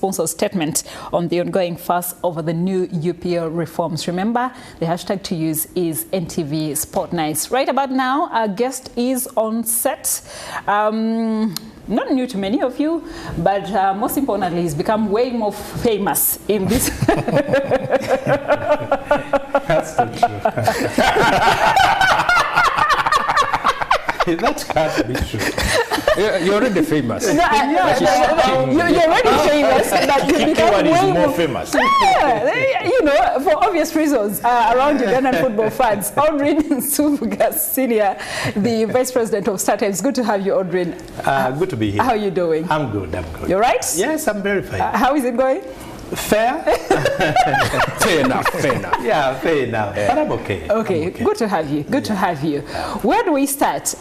sponsor statement on the ongoing fuss over the new UPL reforms. Remember, the hashtag to use is NTV Sport Nights. Right about now, our guest is on set. Not new to many of you, but most importantly, he's become way more famous in this. That's not true. That can't be true. You're already famous. You're already famous, but you become way more famous. Yeah, you know, for obvious reasons around Ugandan football fans. Audrin Nsubuga Senior, the Vice President of StarTimes. Good to have you, Audrin. Good to be here. How are you doing? I'm good. You're right? Yes, I'm very fine. How is it going? Fair? Fair enough. Yeah, fair enough. Yeah. But I'm okay. Okay, good to have you. Good to have you. Where do we start?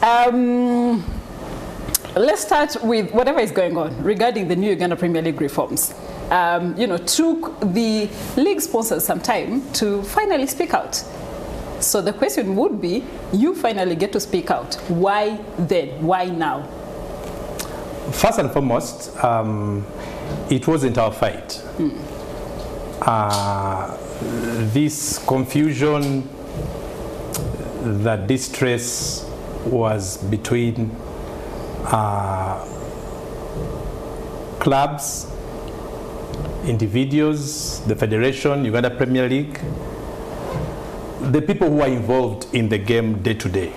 Let's start with whatever is going on regarding the new Uganda Premier League reforms. You know, took the league sponsors some time to finally speak out. So the question would be, you finally get to speak out. Why then? Why now? First and foremost, it wasn't our fight. This confusion, the distress was between clubs, individuals, the Federation, Uganda Premier League, the people who are involved in the game day to day,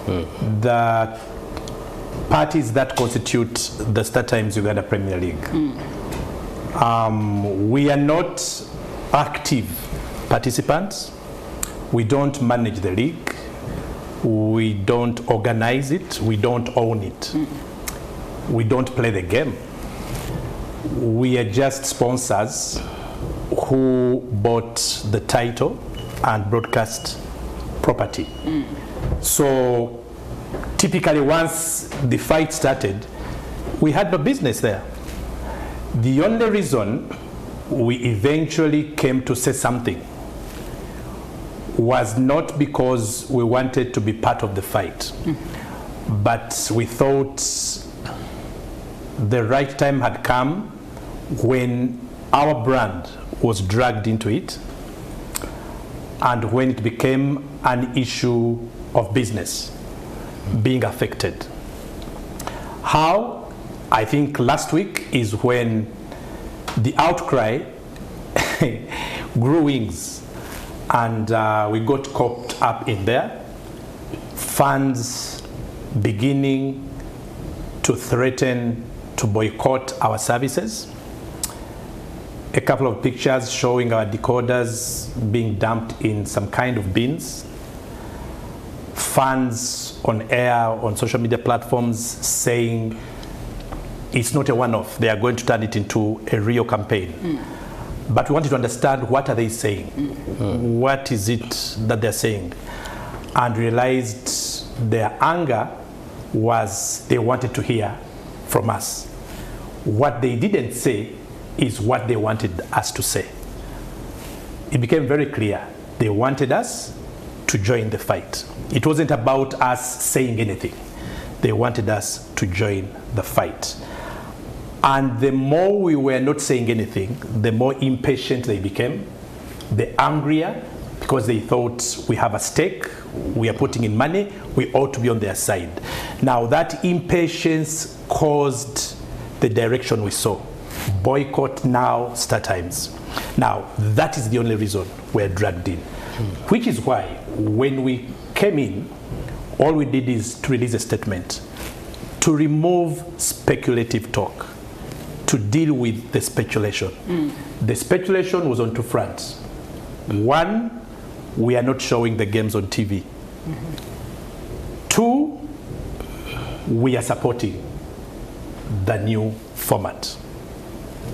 the parties that constitute the StarTimes Uganda Premier League. We are not active participants. We don't manage the league. We don't organize it. We don't own it. We don't play the game. We are just sponsors who bought the title and broadcast property. So typically once the fight started, we had no business there. The only reason we eventually came to say something was not because we wanted to be part of the fight, but we thought the right time had come when our brand was dragged into it and when it became an issue of business being affected. How? I think last week is when the outcry grew wings and we got caught up in there. Fans beginning to threaten to boycott our services. A couple of pictures showing our decoders being dumped in some kind of bins. Fans on air, on social media platforms saying it's not a one-off, they are going to turn it into a real campaign. But we wanted to understand, what are they saying? What is it that they're saying? And realized their anger was they wanted to hear from us. What they didn't say is what they wanted us to say. It became very clear. They wanted us to join the fight. It wasn't about us saying anything. They wanted us to join the fight. And the more we were not saying anything, the more impatient they became, the angrier, because they thought we have a stake, we are putting in money, we ought to be on their side. Now that impatience caused the direction we saw. Boycott now, StarTimes. Now that is the only reason we're dragged in. Which is why when we came in, all we did is to release a statement to remove speculative talk, to deal with the speculation. The speculation was on two fronts. One, we are not showing the games on TV. Two, we are supporting the new format.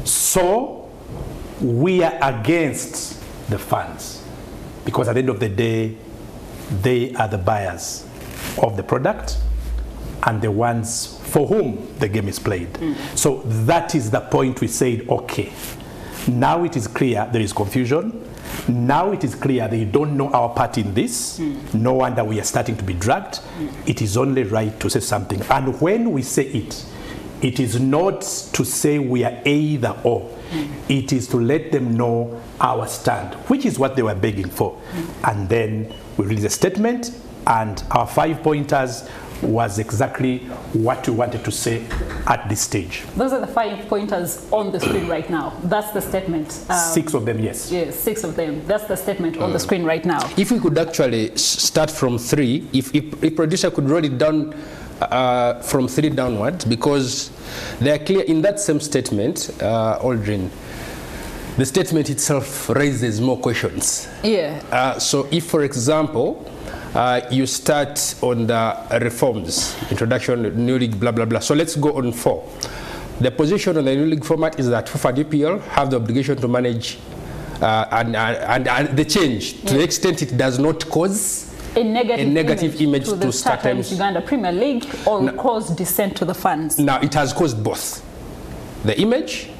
So we are against the fans, because at the end of the day, they are the buyers of the product and the ones for whom the game is played. So that is the point we said, okay, now it is clear there is confusion. Now it is clear they don't know our part in this. No wonder we are starting to be dragged. It is only right to say something. And when we say it, It is not to say we are either or. It is to let them know our stand, which is what they were begging for. And then we released a statement, and our 5 pointers was exactly what we wanted to say at this stage. Those are the 5 pointers on the screen right now. That's the statement. 6 of them, yes. Yes, 6 of them. That's the statement on the screen right now. If we could actually start from 3, if producer could roll it down from 3 downwards, because they are clear in that same statement, Aldrin. The statement itself raises more questions. Yeah. So if, for example, you start on the reforms, introduction, new league, blah, blah, blah. So let's go on 4. The position on the new league format is that FIFA and UPL have the obligation to manage and the change to the extent it does not cause a negative image to StarTimes Uganda Premier League or cause dissent to the fans. Now, it has caused both. The image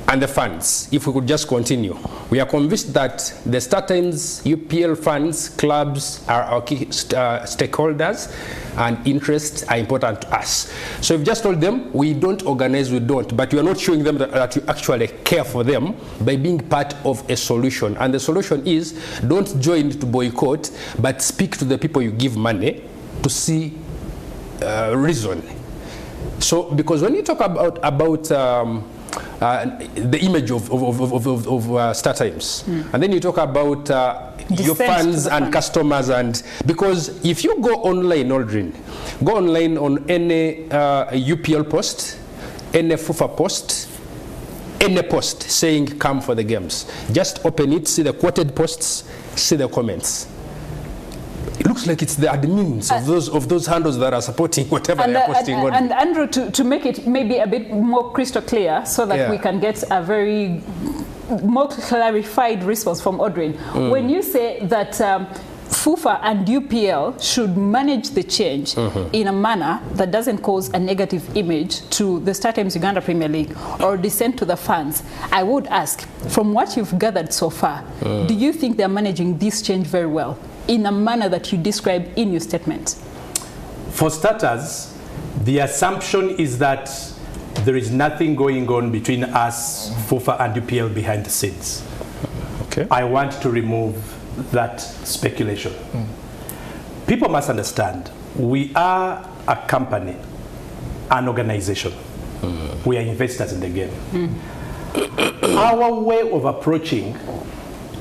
and the fans. If we could just continue. We are convinced that the StarTimes UPL fans, clubs are our key stakeholders, and interests are important to us. So we've just told them we don't organize, we don't, but you are not showing them that you actually care for them by being part of a solution. And the solution is don't join to boycott, but speak to the people you give money to see reason. So because when you talk about the image of StarTimes, and then you talk about your fans and customers, and because if you go online, Aldrin, go online on any UPL post, any FIFA post, any post saying come for the games, just open it, see the quoted posts, see the comments. It looks like it's the admins of those handles that are supporting whatever they're posting on. And Andrew, to make it maybe a bit more crystal clear, so that we can get a very more clarified response from Audrey. When you say that FIFA and UPL should manage the change in a manner that doesn't cause a negative image to the StarTimes Uganda Premier League or dissent to the fans, I would ask, from what you've gathered so far, do you think they're managing this change very well in a manner that you describe in your statement? For starters, the assumption is that there is nothing going on between us, FIFA and UPL behind the scenes. Okay. I want to remove that speculation. People must understand, we are a company, an organization. We are investors in the game. Our way of approaching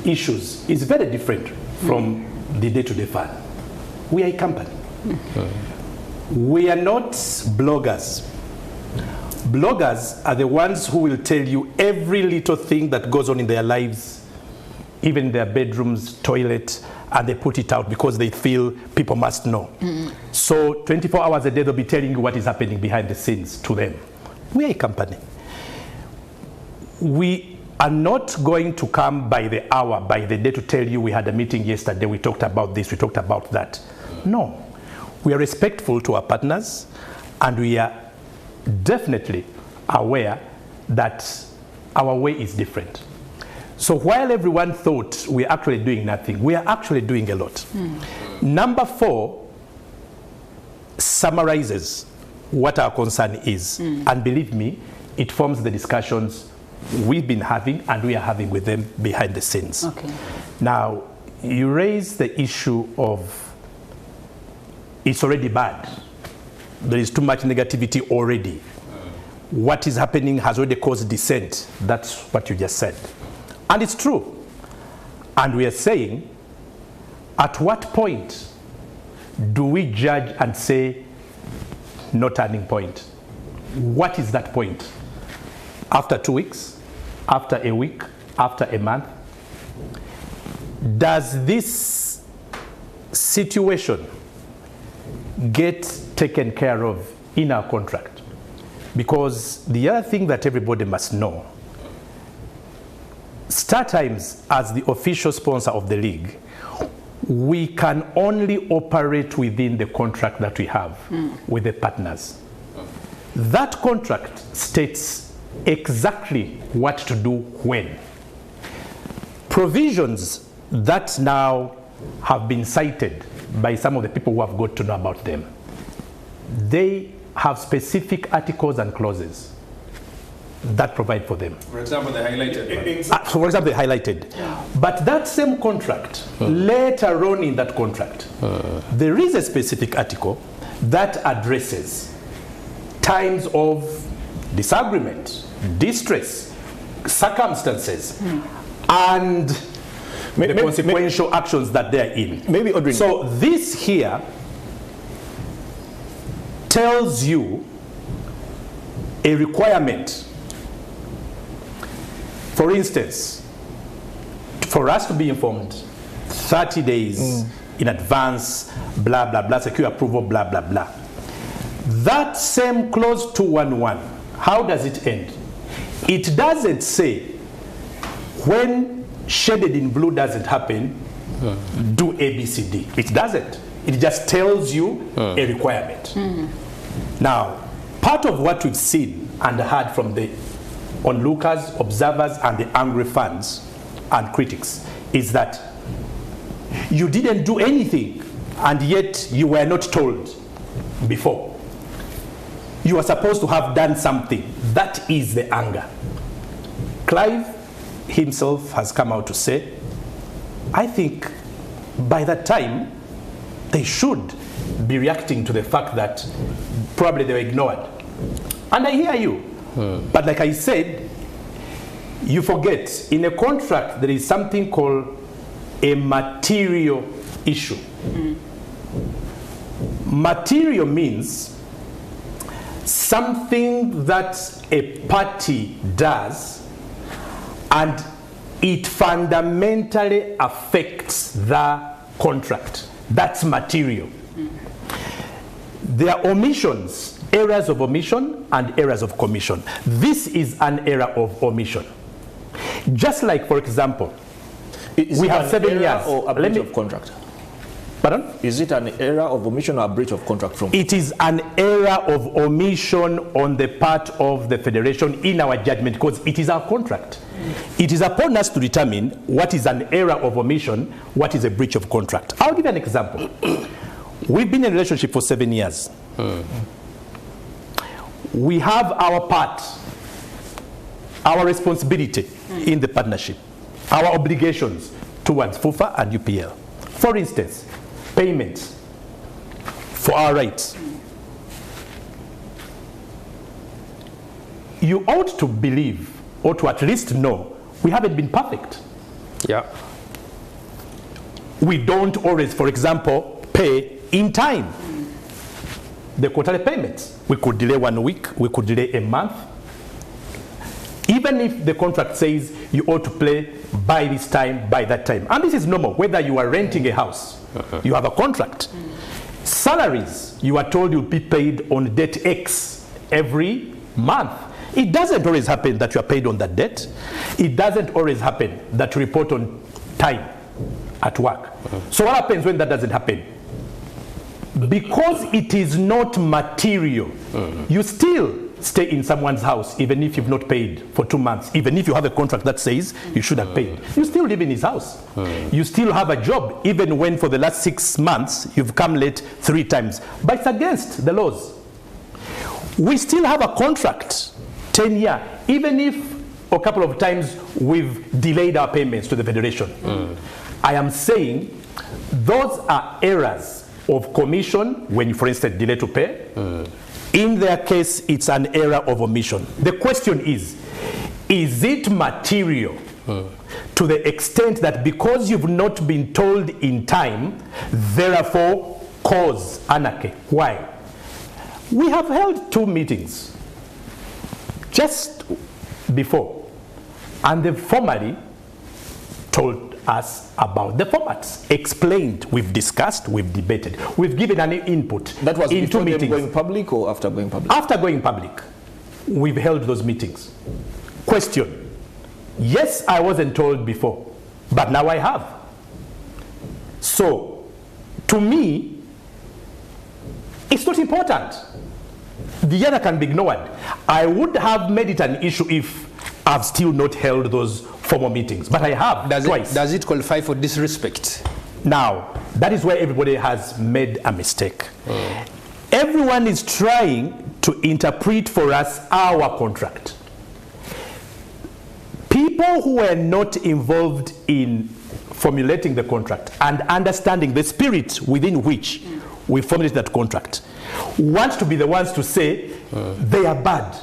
issues is very different from the day-to-day fan. We are a company. We are not bloggers. Bloggers are the ones who will tell you every little thing that goes on in their lives, even their bedrooms, toilet, and they put it out because they feel people must know. So 24 hours a day, they'll be telling you what is happening behind the scenes to them. We are a company. We are not going to come by the hour, by the day to tell you we had a meeting yesterday, we talked about this, we talked about that. No. We are respectful to our partners, and we are definitely aware that our way is different. So while everyone thought we're actually doing nothing, we are actually doing a lot. Number 4 summarizes what our concern is. And believe me, it forms the discussions we've been having and we are having with them behind the scenes. Okay. Now, you raise the issue of it's already bad. There is too much negativity already. What is happening has already caused dissent. That's what you just said. And it's true. And we are saying, at what point do we judge and say, no turning point? What is that point? After 2 weeks? After a week? After a month? Does this situation get taken care of in our contract? Because the other thing that everybody must know, StarTimes, as the official sponsor of the league, we can only operate within the contract that we have with the partners. That contract states exactly what to do when. Provisions that now have been cited by some of the people who have got to know about them, they have specific articles and clauses that provide for them. For example, the highlighted. For example, they highlighted. But that same contract, later on in that contract, there is a specific article that addresses times of disagreement, distress, circumstances, and the consequential actions that they're in. Maybe Audrey. So this here tells you a requirement. For instance, for us to be informed 30 days in advance, blah, blah, blah, secure approval, blah, blah, blah. That same clause 211, how does it end? It doesn't say when shaded in blue doesn't happen, do A, B, C, D. It doesn't. It just tells you a requirement. Now, part of what we've seen and heard from the onlookers, observers, and the angry fans and critics is that you didn't do anything and yet you were not told before. You are supposed to have done something. That is the anger. Clive himself has come out to say, I think by that time they should be reacting to the fact that probably they were ignored. And I hear you. But like I said, you forget, in a contract there is something called a material issue. Material means something that a party does and it fundamentally affects the contract. That's material. There are omissions, errors of omission and errors of commission. This is an error of omission. Just like, for example, we have 7 years. Or a breach of contract? Pardon? Is it an error of omission or a breach of contract from? It is an error of omission on the part of the Federation in our judgment because it is our contract. It is upon us to determine what is an error of omission, what is a breach of contract. I'll give you an example. We've been in a relationship for 7 years. We have our part, our responsibility in the partnership, our obligations towards FUFA and UPL. For instance, payments for our rights. You ought to believe, or to at least know, we haven't been perfect. Yeah. We don't always, for example, pay in time. The quarterly payments. We could delay 1 week, we could delay a month. Even if the contract says you ought to pay by this time, by that time. And this is normal, whether you are renting a house, you have a contract. Salaries, you are told you'll be paid on date X every month. It doesn't always happen that you are paid on that date. It doesn't always happen that you report on time at work. So what happens when that doesn't happen? Because it is not material, you still stay in someone's house even if you've not paid for 2 months, even if you have a contract that says you should have paid. You still live in his house. You still have a job even when for the last 6 months you've come late 3 times. But it's against the laws. We still have a contract, 10-year, even if a couple of times we've delayed our payments to the Federation. I am saying those are errors of commission when you, for instance, delay to pay. In their case, it's an error of omission. The question is it material to the extent that because you've not been told in time, therefore cause anarchy? Why? We have held 2 meetings just before, and they formally told us about the formats, explained, we've discussed, we've debated, we've given an input. That was in 2 before meetings. them going public or after going public? After going public, we've held those meetings. Question: yes, I wasn't told before, but now I have. So, to me, it's not important. The other can be ignored. I would have made it an issue if I've still not held those formal meetings, but I have twice. Does it qualify for disrespect? Now, that is where everybody has made a mistake. Everyone is trying to interpret for us our contract. People who were not involved in formulating the contract and understanding the spirit within which we formulate that contract want to be the ones to say they are bad,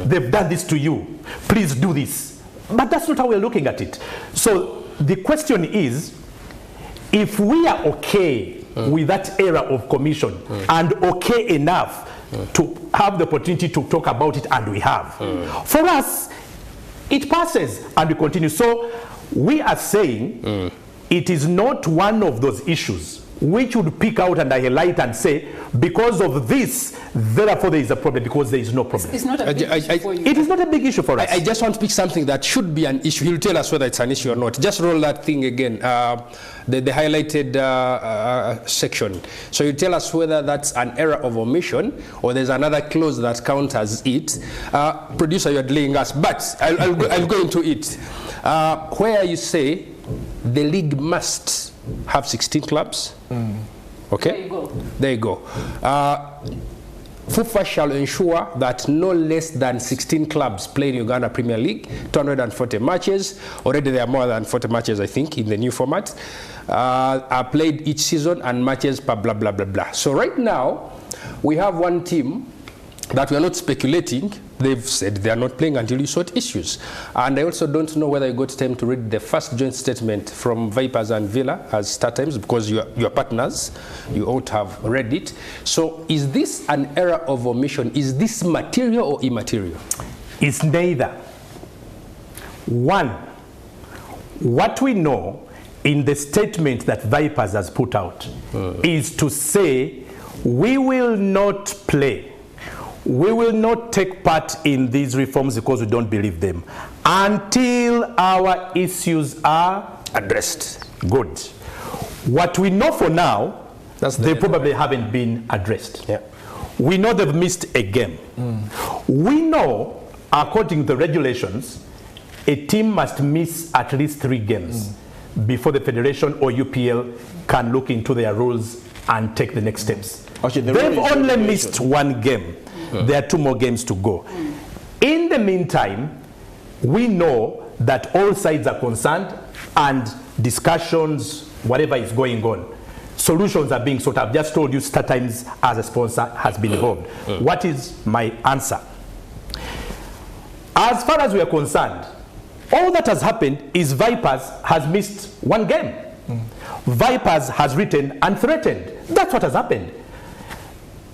they've done this to you, please do this. But that's not how we're looking at it. So the question is, if we are okay with that era of commission and okay enough to have the opportunity to talk about it, and we have, for us it passes and we continue. So we are saying it is not one of those issues which would pick out and highlight and say, because of this, therefore there is a problem, because there is no problem. It's not a big issue for you. It is not a big issue for us. I just want to pick something that should be an issue. He'll tell us whether it's an issue or not. Just roll that thing again, the highlighted section. So you tell us whether that's an error of omission or there's another clause that counters it. Producer, you're delaying us, but I'll go into it. Where you say the league must have 16 clubs. Okay? There you go. There you go. FUFA shall ensure that no less than 16 clubs play in Uganda Premier League, 240 matches. Already there are more than 40 matches, I think, in the new format, are played each season, and matches blah, blah, blah, blah, blah. So right now, we have one team that we are not speculating. They've said they are not playing until you sort issues. And I also don't know whether you got time to read the first joint statement from Vipers and Villa as StarTimes, because you're partners. You ought to have read it. So is this an error of omission? Is this material or immaterial? It's neither. One, what we know in the statement that Vipers has put out is to say, we will not play, we will not take part in these reforms because we don't believe them until our issues are addressed. Good. What we know for now, they probably haven't been addressed. Yeah. We know they've missed a game. We know, according to the regulations, a team must miss at least 3 games before the Federation or UPL can look into their rules and take the next steps. Actually, they've only missed 1 game. There are 2 more games to go. In the meantime, we know that all sides are concerned and discussions, whatever is going on, solutions are being sought. I've just told you StarTimes as a sponsor has been involved. What is my answer? As far as we are concerned, all that has happened is Vipers has missed 1 game. Vipers has written and threatened. That's what has happened.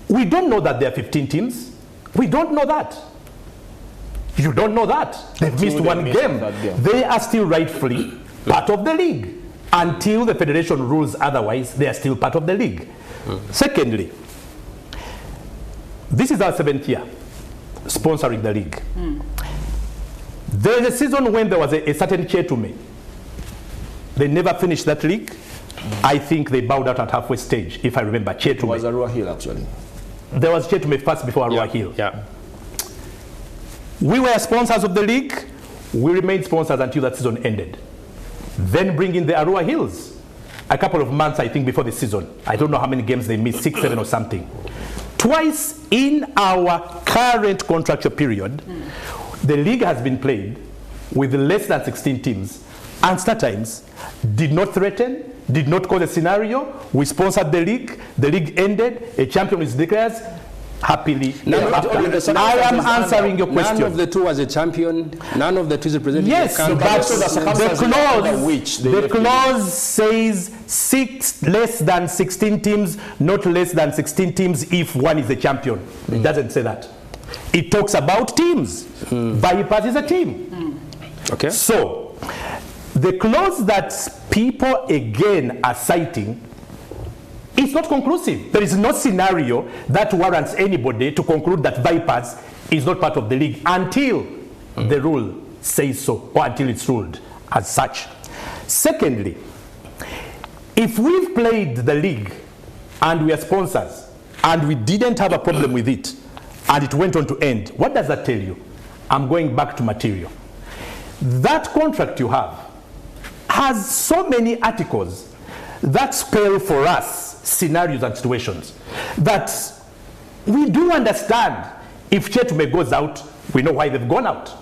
We don't know that there are 15 teams. We don't know that. You don't know that. They've missed 1 game. They are still rightfully part of the league. Until the Federation rules otherwise, they are still part of the league. Secondly, this is our 7th year sponsoring the league. There is a season when there was a certain Chetume. They never finished that league. I think they bowed out at halfway stage, if I remember. Chetume. It was Arua Hill, actually. There was Chetume first before Arua Hill. Yeah. We were sponsors of the league. We remained sponsors until that season ended. Then bring in the Arua Hills. A couple of months, I think, before the season. I don't know how many games they missed, 6, 7 or something. Twice in our current contractual period, the league has been played with less than 16 teams, and StarTimes did not threaten, did not cause a scenario. We sponsored the league ended, a champion is declared, happily. I am answering your question. None of the 2 was a champion, none of the 2 is representing yes, the the clause says 6 less than 16 teams, not less than 16 teams if 1 is a champion. It doesn't say that. It talks about teams. Vipers is a team. Okay. So, the clause that people again are citing is not conclusive. There is no scenario that warrants anybody to conclude that Vipers is not part of the league until the rule says so, or until it's ruled as such. Secondly, if we've played the league and we are sponsors and we didn't have a problem with it and it went on to end, what does that tell you? I'm going back to material. That contract you have has so many articles that spell for us scenarios and situations that we do understand If Chetume goes out, we know why they've gone out.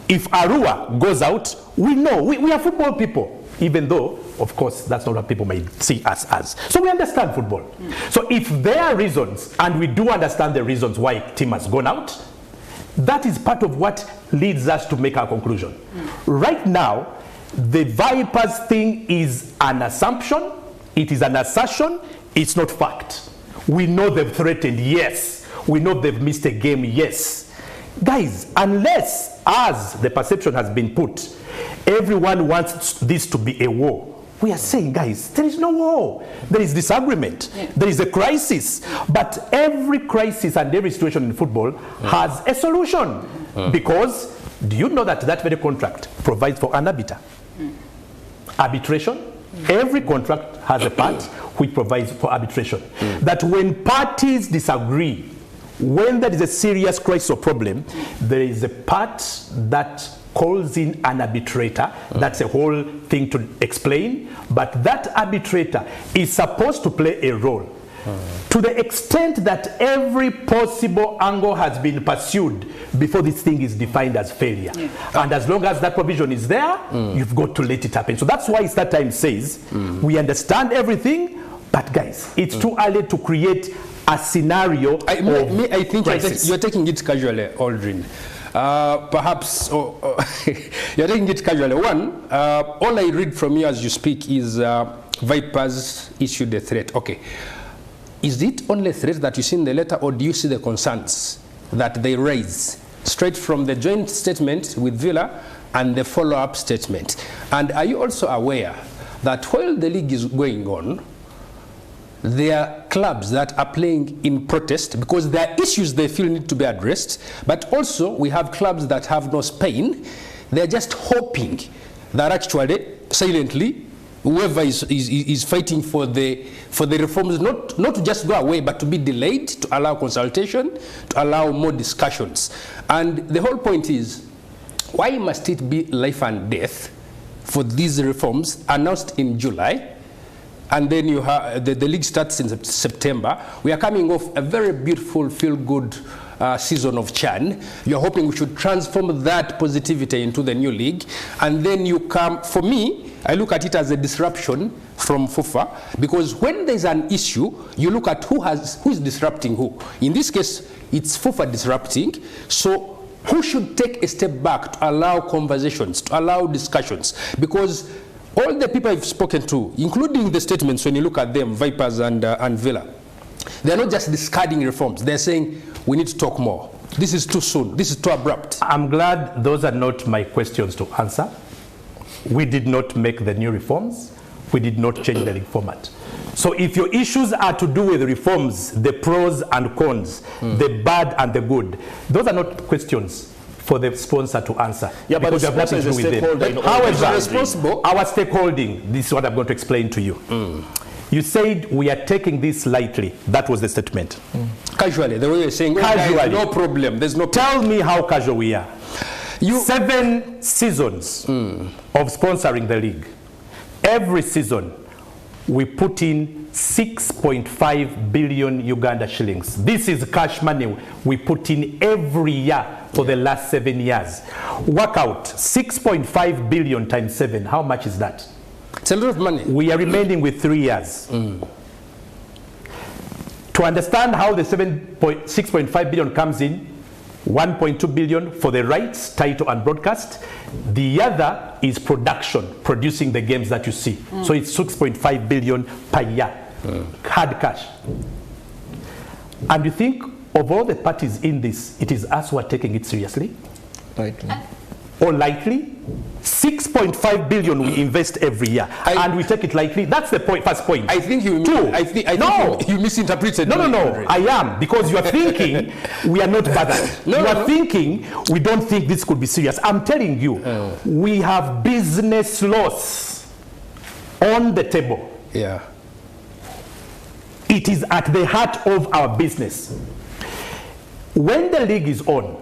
If Arua goes out, we know. We are football people, even though, of course, that's not what people may see us as. So we understand football. So if there are reasons, and we do understand the reasons why a team has gone out, that is part of what leads us to make our conclusion. Right now, the Vipers thing is an assumption. It is an assertion. It's not fact. We know they've threatened, yes. We know they've missed a game, yes. Guys, unless, as the perception has been put, everyone wants this to be a war, we are saying, guys, there is no war. There is disagreement. Yeah. There is a crisis. But every crisis and every situation in football has a solution. Because, do you know that that very contract provides for an arbiter? Arbitration? Every contract has a part which provides for arbitration. That when parties disagree, when there is a serious crisis or problem, there is a part that calls in an arbitrator. That's a whole thing to explain. But that arbitrator is supposed to play a role. To the extent that every possible angle has been pursued before this thing is defined as failure. And as long as that provision is there, you've got to let it happen. So that's why Start Time says, we understand everything, but guys, it's too early to create a scenario I think you're taking it casually, Aldrin. Perhaps you're taking it casually. One, all I read from you as you speak is Vipers issued a threat. Okay. Is it only threat that you see in the letter, or do you see the concerns that they raise straight from the joint statement with Villa and the follow-up statement? And are you also aware that while the league is going on, there are clubs that are playing in protest because there are issues they feel need to be addressed, but also we have clubs that have no spine. They're just hoping that actually, silently, whoever is fighting for the reforms not to just go away, but to be delayed, to allow consultation, to allow more discussions. And the whole point is, why must it be life and death for these reforms announced in July? And then you have the league starts in September. We are coming off a very beautiful, feel-good season of Chan. You're hoping we should transform that positivity into the new league. And then you come, for me, I look at it as a disruption from FIFA, because when there's an issue, you look at who is disrupting who. In this case, it's FIFA disrupting. So who should take a step back to allow conversations, to allow discussions? Because all the people I've spoken to, including the statements when you look at them, Vipers and Villa, they're not just discarding reforms. They're saying, we need to talk more. This is too soon. This is too abrupt. I'm glad those are not my questions to answer. We did not make the new reforms. We did not change the league format. So if your issues are to do with reforms, the pros and cons, the bad and the good, those are not questions for the sponsor to answer. Yeah, but the sponsor is a stakeholder. However, our stakeholding, this is what I'm going to explain to you. You said we are taking this lightly. That was the statement. Casually, the way you're saying, casually. No problem. There's no problem. Tell me how casual we are. 7 seasons of sponsoring the league. Every season, we put in 6.5 billion Uganda shillings. This is cash money we put in every year for the last 7 years. Work out 6.5 billion times 7. How much is that? It's a lot of money. We are remaining with 3 years. To understand how the 6.5 billion comes in, 1.2 billion for the rights, title and broadcast. The other is production, producing the games that you see. So it's 6.5 billion per year, hard cash. And you think of all the parties in this, it is us who are taking it seriously? Lightly. Or lightly? 6.5 billion we invest every year, and we take it lightly. That's the point, first point. I think you think you misinterpreted. No, I am, because you are thinking we are not bothered. You are thinking we don't think this could be serious. I'm telling you, we have business loss on the table. Yeah. It is at the heart of our business. When the league is on,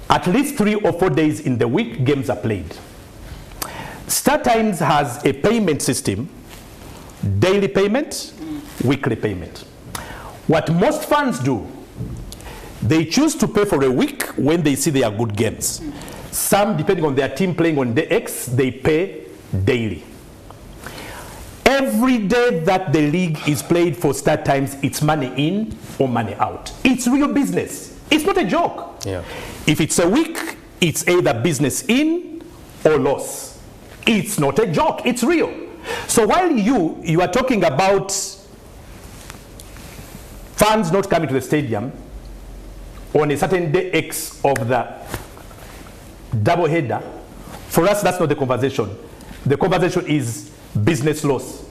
at least 3 or 4 days in the week, games are played. Star Times has a payment system, daily payment, weekly payment. What most fans do They choose to pay for a week when they see they are good games. Some, depending on their team playing on the X, they pay daily. Every day that the league is played for start times, it's money in or money out. It's real business. It's not a joke. Yeah. If it's a week, it's either business in or loss. It's not a joke. It's real. So while you are talking about fans not coming to the stadium on a certain day X of the double header, for us that's not the conversation. The conversation is business loss.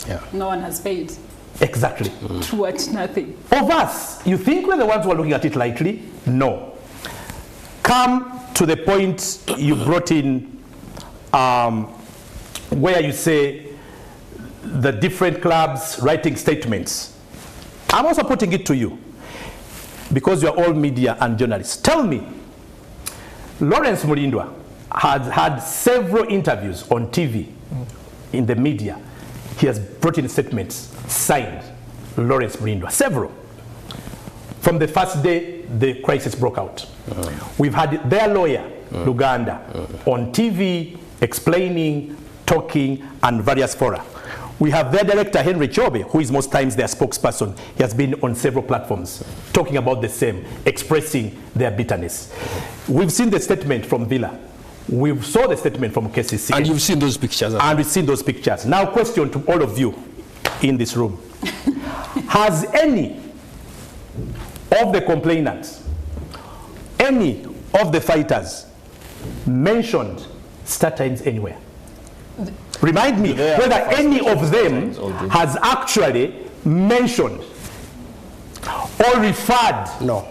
Yeah. No one has paid. Exactly. Towards nothing. Of us, you think we're the ones who are looking at it lightly? No. Come to the point you brought in where you say the different clubs writing statements. I'm also putting it to you because you're all media and journalists. Tell me, Lawrence Mulindwa has had several interviews on TV, in the media. He has brought in statements signed Lawrence Mulindwa, several. From the first day the crisis broke out. We've had their lawyer, Luganda, on TV explaining, talking, and various fora. We have their director, Henry Chobe, who is most times their spokesperson. He has been on several platforms talking about the same, expressing their bitterness. We've seen the statement from Villa. We saw the statement from KCC. And you've seen those pictures. And we've seen those pictures. Now, question to all of you in this room. Has any of the complainants, any of the fighters mentioned start times anywhere? Remind me whether any of them has actually mentioned or referred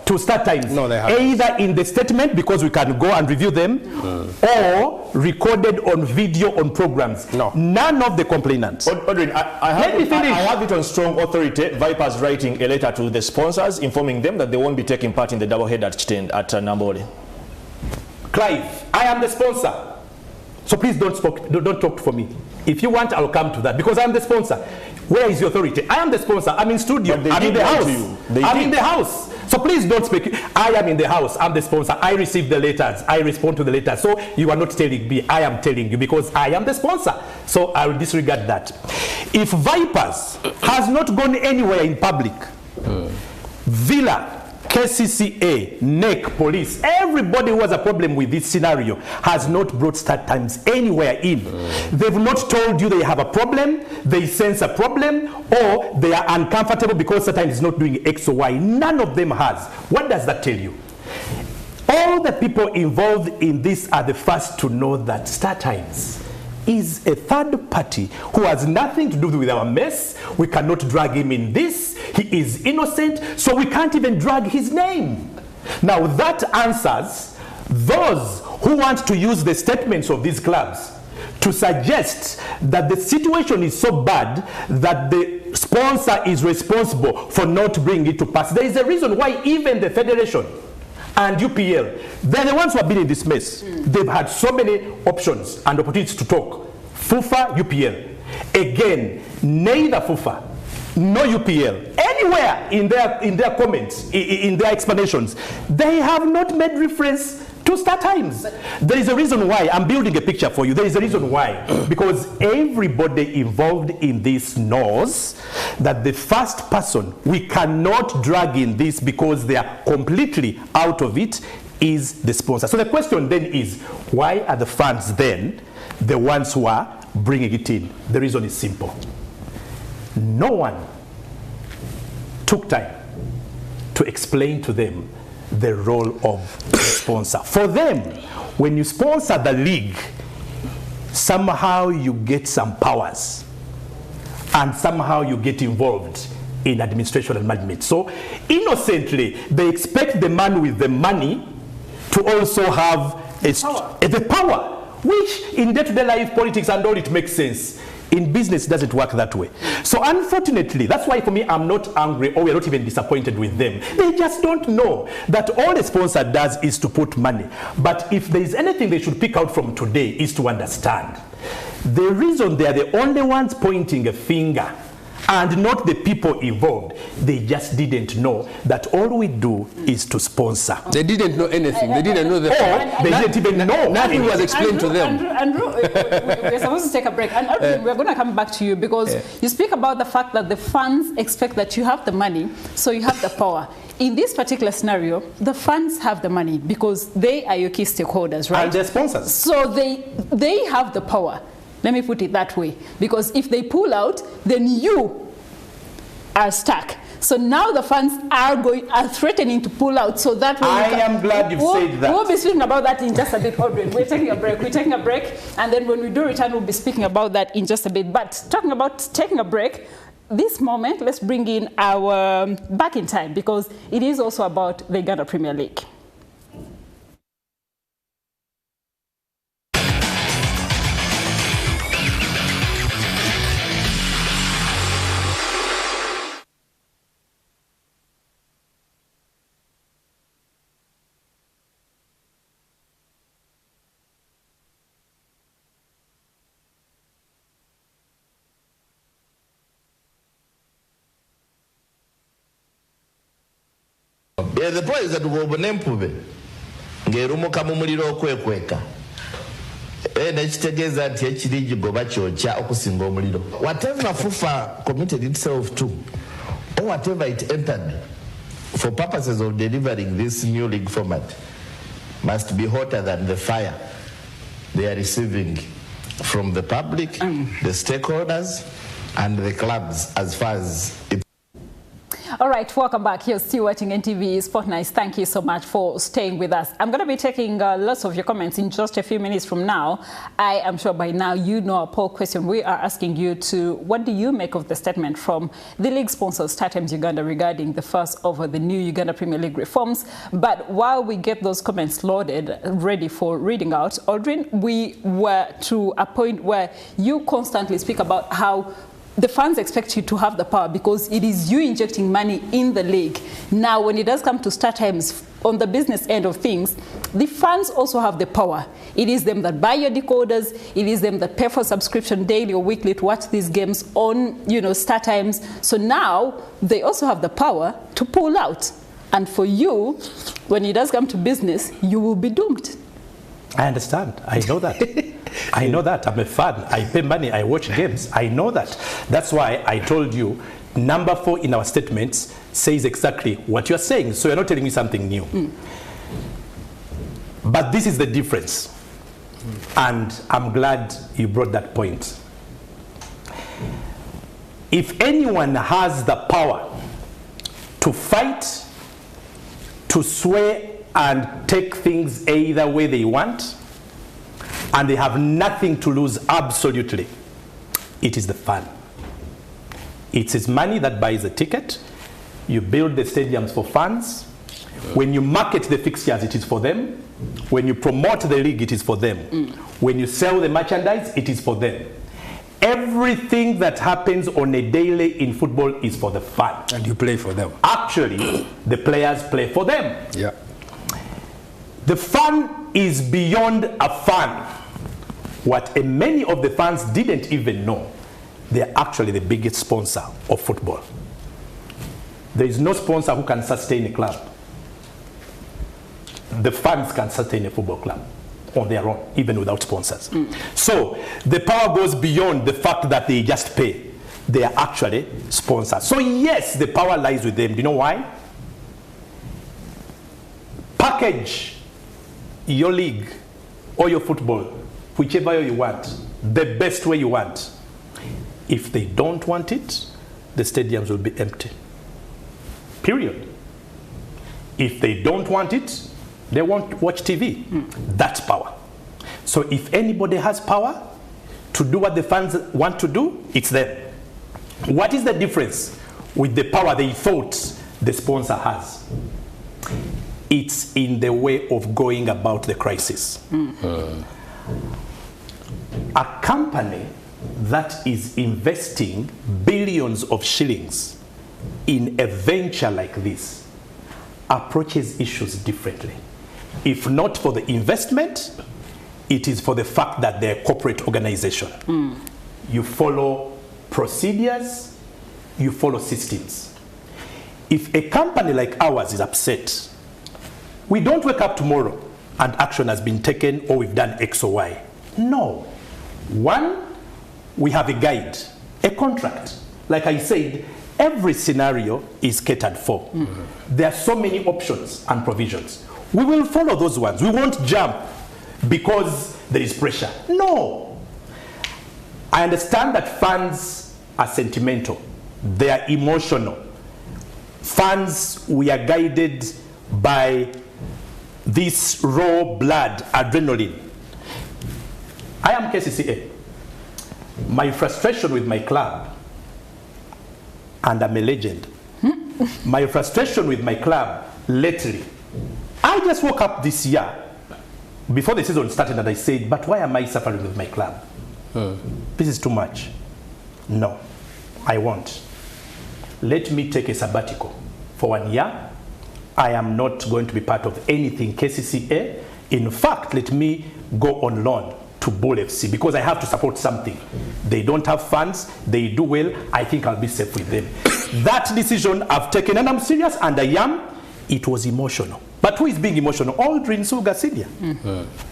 to start times, no, they haven't. Either in the statement, because we can go and review them, or recorded on video on programs. No. None of the complainants. Audrey, I have it on strong authority. Vipers writing a letter to the sponsors informing them that they won't be taking part in the double header at Nambole. Clive, I am the sponsor. So please don't talk for me. If you want, I'll come to that because I'm the sponsor. Where is the authority? I am the sponsor. I'm in studio. I'm in the house. I'm in the house. So please don't speak. I am in the house. I'm the sponsor. I receive the letters. I respond to the letters. So you are not telling me. I am telling you because I am the sponsor. So I will disregard that. If Vipers has not gone anywhere in public, Villa, KCCA, NEC, police, everybody who has a problem with this scenario has not brought start times anywhere in. They've not told you they have a problem, they sense a problem, or they are uncomfortable because start time is not doing X or Y. None of them has. What does that tell you? All the people involved in this are the first to know that start times is a third party who has nothing to do with our mess. We cannot drag him in this. He is innocent, so we can't even drag his name. Now that answers those who want to use the statements of these clubs to suggest that the situation is so bad that the sponsor is responsible for not bringing it to pass. There is a reason why even the federation and UPL, they're the ones who have been in this mess. They've had so many options and opportunities to talk. FUFA, UPL. Again, neither FUFA nor UPL, anywhere in their comments, in their explanations, they have not made reference to start times. There is a reason why. I'm building a picture for you. There is a reason why. Because everybody involved in this knows that the first person we cannot drag in this because they are completely out of it is the sponsor. So the question then is, why are the fans then the ones who are bringing it in? The reason is simple. No one took time to explain to them the role of the sponsor. For them, when you sponsor the league, somehow you get some powers and somehow you get involved in administration and management. So innocently, they expect the man with the money to also have the power, which in day-to-day life, politics and all, it makes sense. In business, it doesn't work that way. So unfortunately, that's why for me, I'm not angry or we're not even disappointed with them. They just don't know that all a sponsor does is to put money. But if there is anything they should pick out from today is to understand the reason they are the only ones pointing a finger and not the people involved. They just didn't know that all we do is to sponsor. They didn't know anything. They didn't know the They didn't even know. Nothing was explained to them. Andrew, we're supposed to take a break. And we're going to come back to you because you speak about the fact that the fans expect that you have the money, so you have the power. In this particular scenario, the fans have the money because they are your key stakeholders, right? And they're sponsors. So they have the power. Let me put it that way. Because if they pull out, then you are stuck. So now the fans are threatening to pull out. So that way I am glad you've said that. We'll be speaking about that in just a bit, Audrey. We're taking a break. And then when we do return, we'll be speaking about that in just a bit. But talking about taking a break, this moment, let's bring in our Back in Time, because it is also about the Uganda Premier League. Yeah, the point is that we ngerumuka mu muliro okwekweka nekitegeeza nti ekirigi bwe bakyokya okusinga omuliro. Whatever FIFA committed itself to, or whatever it entered for purposes of delivering this new league format, must be hotter than the fire they are receiving from the public, the stakeholders, and the clubs as far as it. All right, welcome back. You're still watching NTV Sport Nice. Thank you so much for staying with us. I'm going to be taking lots of your comments in just a few minutes from now. I am sure by now you know a poll question. We are asking you to, what do you make of the statement from the league sponsor StarTimes Uganda regarding the first of the new Uganda Premier League reforms? But while we get those comments loaded, ready for reading out, Audrey, we were to a point where you constantly speak about how the fans expect you to have the power because it is you injecting money in the league. Now, when it does come to StarTimes, on the business end of things, the fans also have the power. It is them that buy your decoders. It is them that pay for subscription daily or weekly to watch these games on, StarTimes. So now they also have the power to pull out. And for you, when it does come to business, you will be doomed. I understand. I know that. I know that. I'm a fan. I pay money. I watch games. I know that. That's why I told you, number 4 in our statements says exactly what you're saying. So you're not telling me something new. But this is the difference. And I'm glad you brought that point. If anyone has the power to fight, to sway, and take things either way they want, and they have nothing to lose absolutely, it is the fan. It's his money that buys the ticket. You build the stadiums for fans. When you market the fixtures, it is for them. When you promote the league, it is for them. When you sell the merchandise, it is for them. Everything that happens on a daily in football is for the fan. And you play for them. Actually, the players play for them. Yeah. The fan is beyond a fan. What many of the fans didn't even know, they're actually the biggest sponsor of football. There is no sponsor who can sustain a club. The fans can sustain a football club on their own, even without sponsors. So the power goes beyond the fact that they just pay. They are actually sponsors. So yes, the power lies with them. Do you know why? Package your league or your football, whichever way you want, the best way you want. If they don't want it, the stadiums will be empty. Period. If they don't want it, they won't watch TV. That's power. So if anybody has power to do what the fans want to do, it's them. What is the difference with the power they thought the sponsor has? It's in the way of going about the crisis. A company that is investing billions of shillings in a venture like this approaches issues differently. If not for the investment, it is for the fact that they're a corporate organization. You follow procedures, you follow systems. If a company like ours is upset, we don't wake up tomorrow and action has been taken or we've done X or Y. No. One, we have a guide, a contract. Like I said, every scenario is catered for. There are so many options and provisions. We will follow those ones. We won't jump because there is pressure. No. I understand that fans are sentimental. They are emotional. Fans, we are guided by this raw blood, adrenaline. I am KCCA. My frustration with my club, and I'm a legend, my frustration with my club lately, I just woke up this year, before the season started, and I said, but why am I suffering with my club? This is too much. No, I won't. Let me take a sabbatical for 1 year. I am not going to be part of anything KCCA. In fact, let me go on loan to Bull FC because I have to support something. They don't have funds, they do well, I think I'll be safe with them. That decision I've taken, and I'm serious, and I am, it was emotional. But who is being emotional? Aldrin Suga Senior.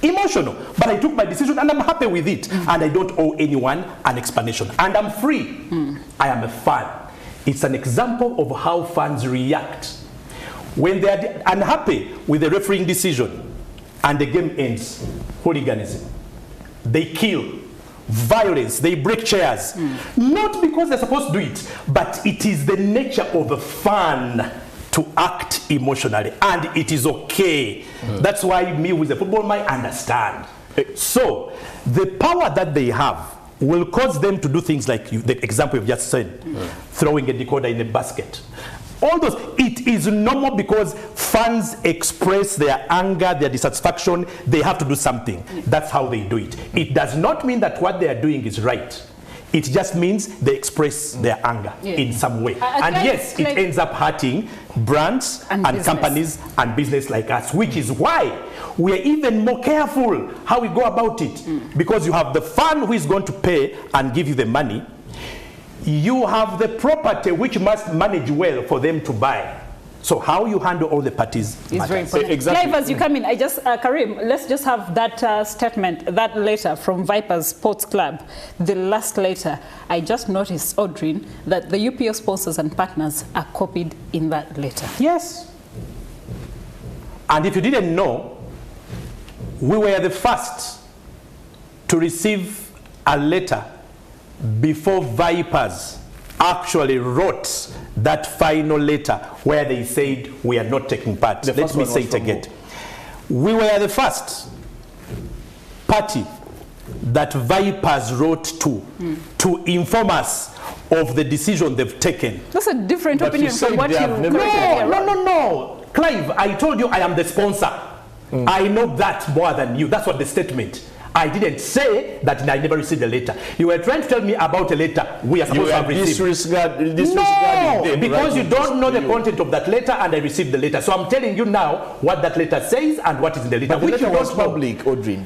Emotional. But I took my decision and I'm happy with it. And I don't owe anyone an explanation. And I'm free. I am a fan. It's an example of how fans react when they are unhappy with the refereeing decision and the game ends. Hooliganism. They kill, violence, they break chairs. Not because they're supposed to do it, but it is the nature of a fan to act emotionally, and it is okay. That's why me with the football mind understand. So the power that they have will cause them to do things like the example you've just said, throwing a decoder in a basket. All those, it is normal because fans express their anger, their dissatisfaction, they have to do something. That's how they do it. It does not mean that what they are doing is right. It just means they express their anger in some way. And yes, it ends up hurting brands and companies and business like us, which is why we are even more careful how we go about it. Because you have the fan who is going to pay and give you the money. You have the property which must manage well for them to buy. So how you handle all the parties is very important. Exactly. Clive, as you come in, I just, Karim, let's just have that statement, that letter from Vipers Sports Club, the last letter. I just noticed, Audrey, that the UPL sponsors and partners are copied in that letter. Yes. And if you didn't know, we were the first to receive a letter before Vipers actually wrote that final letter where they said we are not taking part. Let me say it again. We were the first party that Vipers wrote to inform us of the decision they've taken. That's a different opinion from what you... No. Clive, I told you I am the sponsor. I know that more than you. That's what the statement. I didn't say that I never received a letter. You were trying to tell me about a letter we are supposed to have received. No, them, because you don't know the content of that letter, and I received the letter. So I'm telling you now what that letter says and what is in the letter. But the letter was public, Audrey.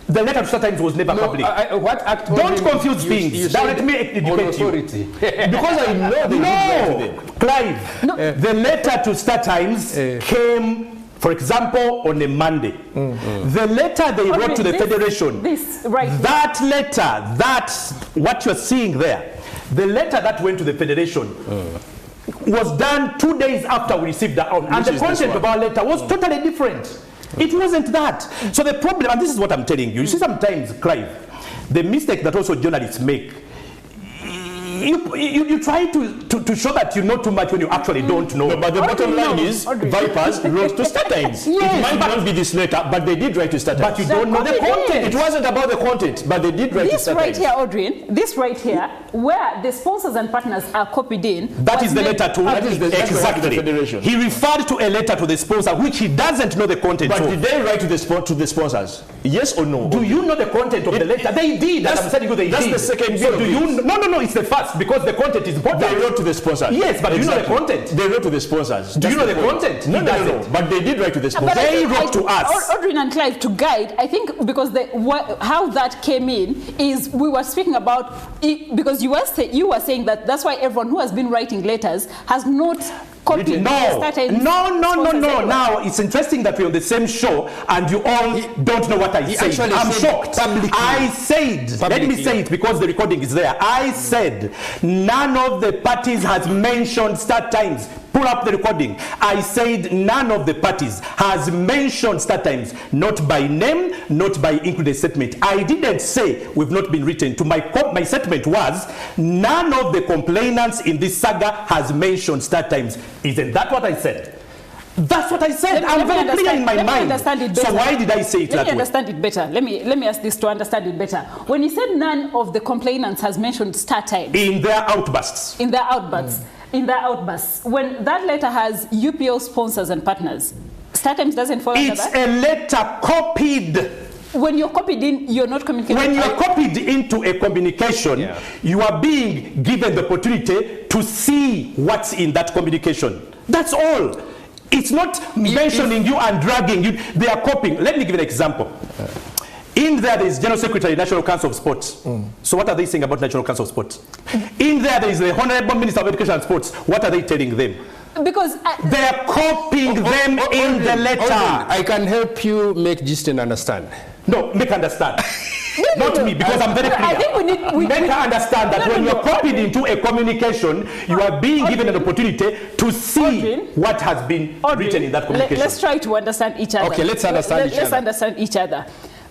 The letter to Startimes was never public. What act? Don't confuse things. Now let me educate you. Because I know they did write to them. Clive, the letter to Startimes came, for example, on a Monday. The letter they wrote to the Federation, that letter, that's what you're seeing there, the letter that went to the Federation was done 2 days after we received the own. And the content of our letter was totally different. It wasn't that. So the problem, and this is what I'm telling you, you see sometimes, Clive, the mistake that also journalists make, you try to show that you know too much when you actually don't know. No, but the bottom line is Vipers wrote to Startimes. It might not be this letter, but they did write to Startimes. But you don't know the content. It wasn't about the content, but they did write to Startimes. This right here, Audrey, this right here, where the sponsors and partners are copied in. That is the letter to exactly. The Federation. He referred to a letter to the sponsor, which he doesn't know the content. But did they write to the sponsors? Yes or no? Do you know the content of the letter? They did. I'm telling you, they did. That's the second. So do you? No. It's the first. us because the content is important. They wrote to the sponsors. Yes, but exactly. you know the content. They wrote to the sponsors. Do you know the content? No. But they did write to the sponsors. They wrote to us. Audrey and Clive, to guide, I think because how that came in is we were speaking about it, because you were saying that that's why everyone who has been writing letters has not copied. No. Now it's interesting that we're on the same show and you all don't know what I said. I'm shocked. I said, let me say it because the recording is there. I said none of the parties has mentioned start times. Pull up the recording. I said none of the parties has mentioned start times, not by name, not by included statement. I didn't say we've not been written to. My statement was none of the complainants in this saga has mentioned start times. Isn't that what I said? That's what I said. I'm very clear in my mind. So why did I say it that way? Let me understand it better. Let me ask this to understand it better. When you said none of the complainants has mentioned start times. In their outbursts. In their outbursts. In their outbursts. When that letter has UPL sponsors and partners, start times doesn't fall under that? It's a letter copied. When you're copied in, you're not communicating. When you are copied into a communication, you are being given the opportunity to see what's in that communication. That's all. It's not mentioning you and dragging you. They are copying. Let me give you an example. In there is General Secretary, National Council of Sports. So what are they saying about National Council of Sports? In there is the Honorable Minister of Education and Sports. What are they telling them? Because they are copying them in the letter. I can help you make Justin understand. No, make understand. Not me, because I'm very clear. I think we make her understand that when you're copied into a communication, you are being given an opportunity to see what has been written in that communication. Let's try to understand each other. Okay, let's understand each other. Let's understand each other.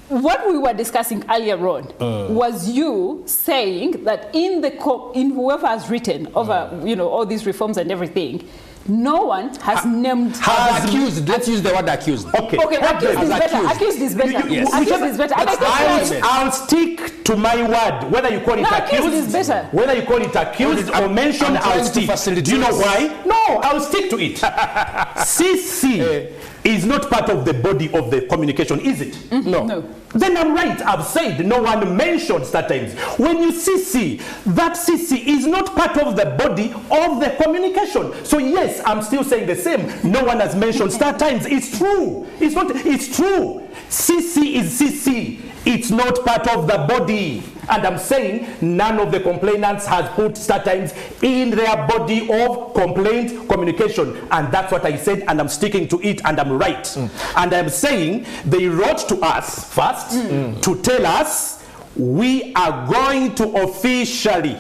What we were discussing earlier on was you saying that in whoever has written over all these reforms and everything, no one has named accused. Let's use the word accused. Okay, accused is better. Yes. Accused is better. I'll stick to my word. Whether you call it accused is better. Whether you call it accused or mentioned, I'll stick. Do you know why? No, I'll stick to it. CC is not part of the body of the communication, is it? No. Then I'm right. I've said no one mentioned start times. When you CC, that CC is not part of the body of the communication. So yes, I'm still saying the same. No one has mentioned start times. It's true. It's not. It's true. CC is CC. It's not part of the body. And I'm saying none of the complainants has put start times in their body of complaint communication. And that's what I said, and I'm sticking to it, and I'm right. And I'm saying they wrote to us first to tell us we are going to officially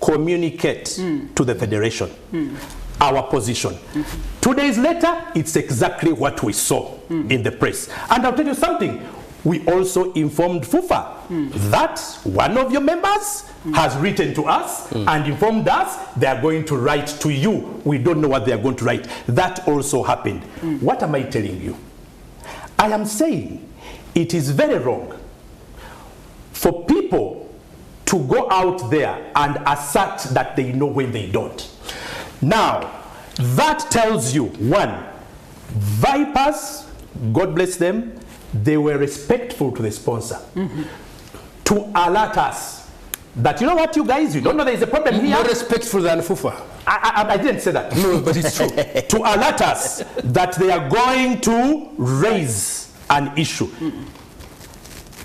communicate to the federation our position. 2 days later, it's exactly what we saw in the press. And I'll tell you something. We also informed FUFA that one of your members has written to us and informed us they are going to write to you. We don't know what they are going to write. That also happened. What am I telling you? I am saying it is very wrong for people to go out there and assert that they know when they don't. Now, that tells you, one, Vipers, God bless them, they were respectful to the sponsor to alert us that, you know what, you guys, you don't know there is a problem here. More respectful than FUFA. I didn't say that. No, but it's true. To alert us that they are going to raise an issue.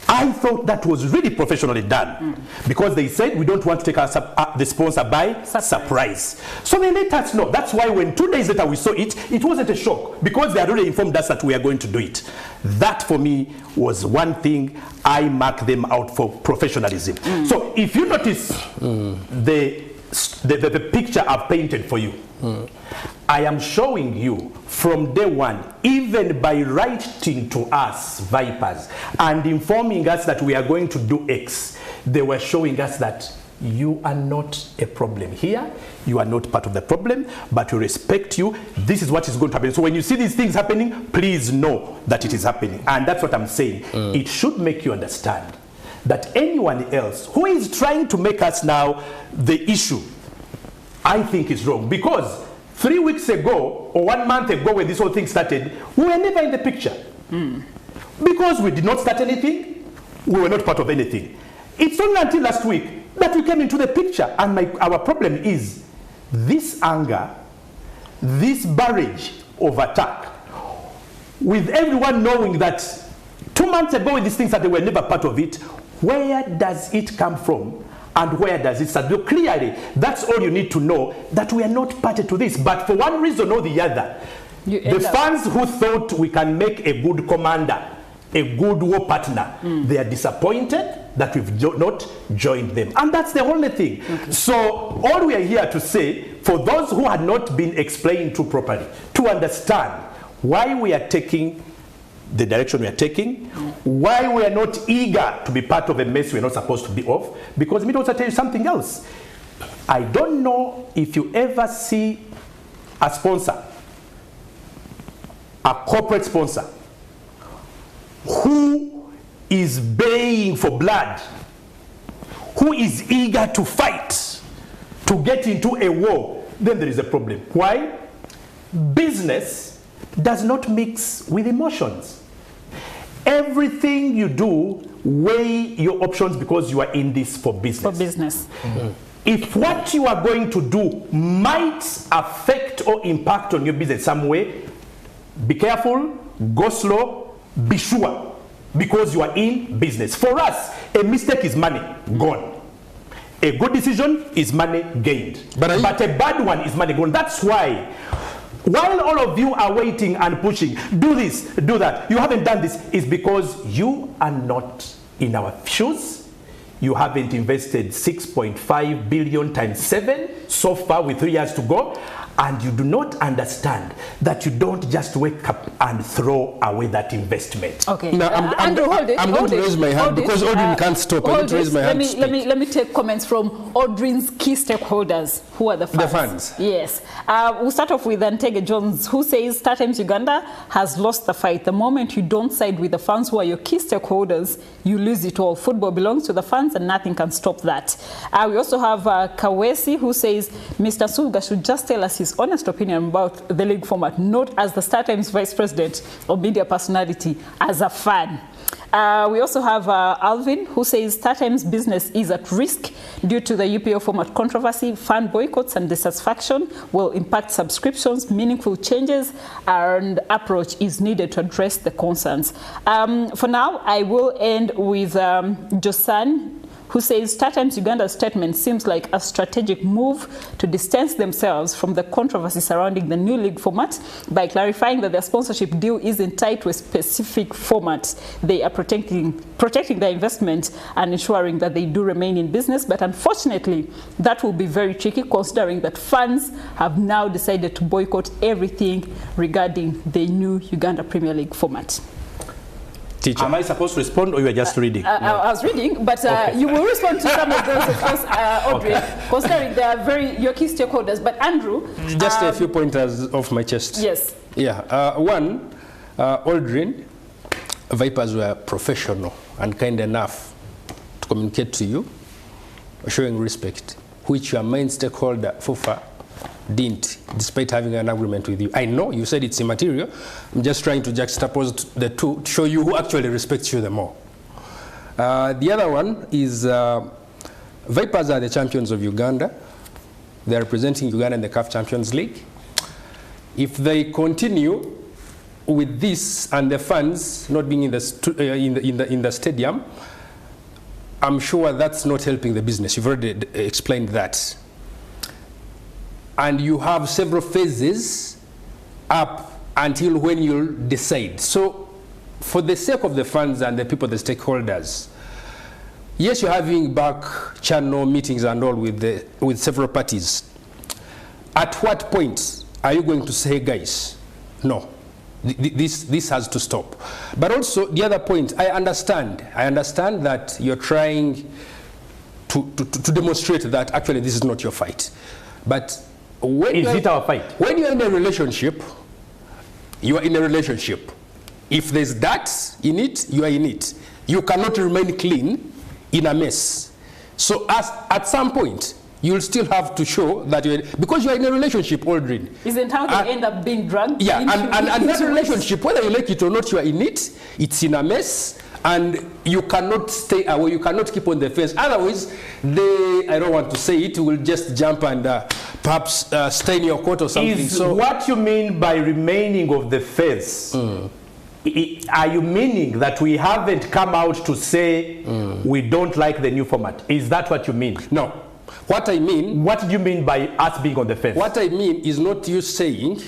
I thought that was really professionally done because they said we don't want to take the sponsor by surprise. So they let us know. That's why when 2 days later we saw it, it wasn't a shock because they had already informed us that we are going to do it. That for me was one thing I mark them out for professionalism. So if you notice the picture I've painted for you, I am showing you from day one, even by writing to us, Vipers, and informing us that we are going to do X, they were showing us that you are not a problem here, you are not part of the problem, but we respect you. This is what is going to happen. So when you see these things happening, please know that it is happening. And that's what I'm saying. It should make you understand that anyone else who is trying to make us now the issue, I think is wrong. Because 3 weeks ago, or 1 month ago when this whole thing started, we were never in the picture. Because we did not start anything, we were not part of anything. It's only until last week that that we came into the picture. And our problem is this anger, this barrage of attack, with everyone knowing that 2 months ago with these things that they were never part of it, where does it come from and where does it start? Clearly, that's all you need to know, that we are not party to this. But for one reason or the other, the fans who thought we can make a good commander, a good war partner, they are disappointed that we've not joined them. And that's the only thing. Okay. So all we are here to say, for those who had not been explained to properly, to understand why we are taking the direction we are taking, why we are not eager to be part of a mess we're not supposed to be of, because let me also tell you something else. I don't know if you ever see a sponsor, a corporate sponsor, who is baying for blood, who is eager to fight, to get into a war, then there is a problem. Why? Business does not mix with emotions. Everything you do, weigh your options, because you are in this for business. For business. If what you are going to do might affect or impact on your business some way, be careful, go slow, be sure, because you are in business. For us, a mistake is money gone. A good decision is money gained. But a bad one is money gone. That's why, while all of you are waiting and pushing, do this, do that, you haven't done this, is because you are not in our shoes. You haven't invested 6.5 billion times 7 so far with 3 years to go. And you do not understand that you don't just wake up and throw away that investment. Okay. Now, I'm going to raise my hand because Audrey can't stop. I need to raise my hand. Let me take comments from Audrey's key stakeholders, who are the fans. The fans. Yes. We'll start off with Antege Jones, who says StarTimes Uganda has lost the fight. The moment you don't side with the fans, who are your key stakeholders, you lose it all. Football belongs to the fans and nothing can stop that. We also have Kawesi, who says Mr. Sulga should just tell us his honest opinion about the league format, not as the StarTimes Vice President or media personality, as a fan. We also have Alvin, who says StarTimes business is at risk due to the UPL format controversy. Fan boycotts and dissatisfaction will impact subscriptions. Meaningful changes and approach is needed to address the concerns. For now, I will end with Josan, who says StarTimes Uganda's statement seems like a strategic move to distance themselves from the controversy surrounding the new league format by clarifying that their sponsorship deal isn't tied to a specific format. They are protecting their investment and ensuring that they do remain in business. But unfortunately, that will be very tricky, considering that fans have now decided to boycott everything regarding the new Uganda Premier League format. Teacher. Am I supposed to respond, or you are just reading? I was reading, but okay. You will respond to some of those, of course, Audrey, considering they are your key stakeholders. But Andrew... Just a few pointers off my chest. Yes. Yeah. One, Audrey, Vipers were professional and kind enough to communicate to you, showing respect, which your main stakeholder, FUFA, didn't, despite having an agreement with you. I know you said it's immaterial. I'm just trying to juxtapose the two to show you who actually respects you the more. The other one is Vipers are the champions of Uganda. They're representing Uganda in the CAF Champions League. If they continue with this and the fans not being in the stadium, I'm sure that's not helping the business. You've already explained that. And you have several phases up until when you'll decide. So for the sake of the fans and the people, the stakeholders, yes, you're having back channel meetings and all with several parties. At what point are you going to say, guys, no, this has to stop? But also the other point, I understand that you're trying to demonstrate that actually this is not your fight. But when is it our fight? When you're in a relationship, you are in a relationship. If there's that in it, you are in it. You cannot remain clean in a mess. So at some point, you'll still have to show that you're, because you're in a relationship, Aldrin. Isn't how they end up being drugged? Yeah, and that relationship, whether you like it or not, you are in it, it's in a mess, and you cannot stay away, you cannot keep on the fence. Otherwise, I don't want to say it, will just jump and perhaps stay in your court or something. Is what you mean by remaining of the fence, are you meaning that we haven't come out to say we don't like the new format? Is that what you mean? No. What I mean... What do you mean by us being on the fence? What I mean is not you saying,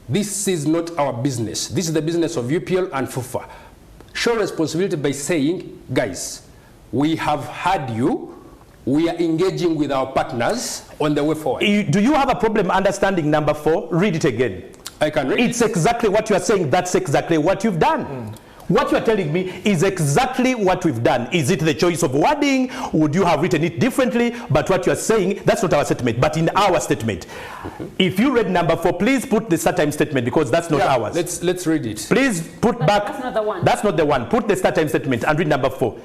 this is not our business. This is the business of UPL and FUFA. Show responsibility by saying, guys, we have had you. We are engaging with our partners on the way forward. Do you have a problem understanding number 4? Read it again. I can read It's exactly what you are saying. That's exactly what you've done. What you are telling me is exactly what we've done. Is it the choice of wording? Would you have written it differently? But what you are saying, that's not our statement. But in our statement, if you read number 4, please put the start time statement, because that's not ours. Let's read it. Please put back. That's not the one. That's not the one. Put the start time statement and read number 4.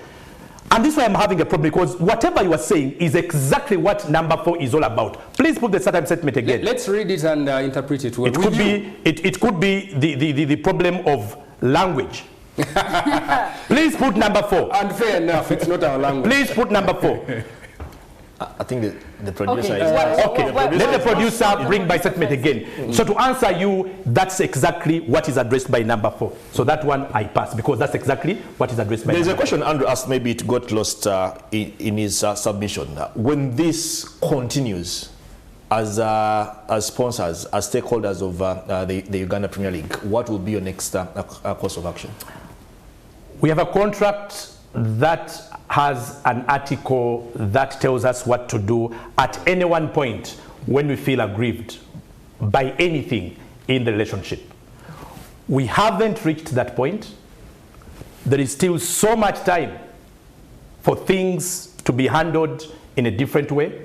And this is why I'm having a problem, because whatever you are saying is exactly what number 4 is all about. Please put the start time statement again. Let's read it and interpret it. Well, it could be the problem of language. Please put number 4. And fair enough, it's not our language. Please put number 4. I think the producer Okay. is... Okay, let the producer bring by statement again. So to answer you, that's exactly what is addressed by number 4. So that one I pass, because that's exactly what is addressed by There's number a question Andrew asked, maybe it got lost in his submission. When this continues, as sponsors, as stakeholders of the Uganda Premier League, what will be your next course of action? We have a contract that has an article that tells us what to do at any one point when we feel aggrieved by anything in the relationship. We haven't reached that point. There is still so much time for things to be handled in a different way.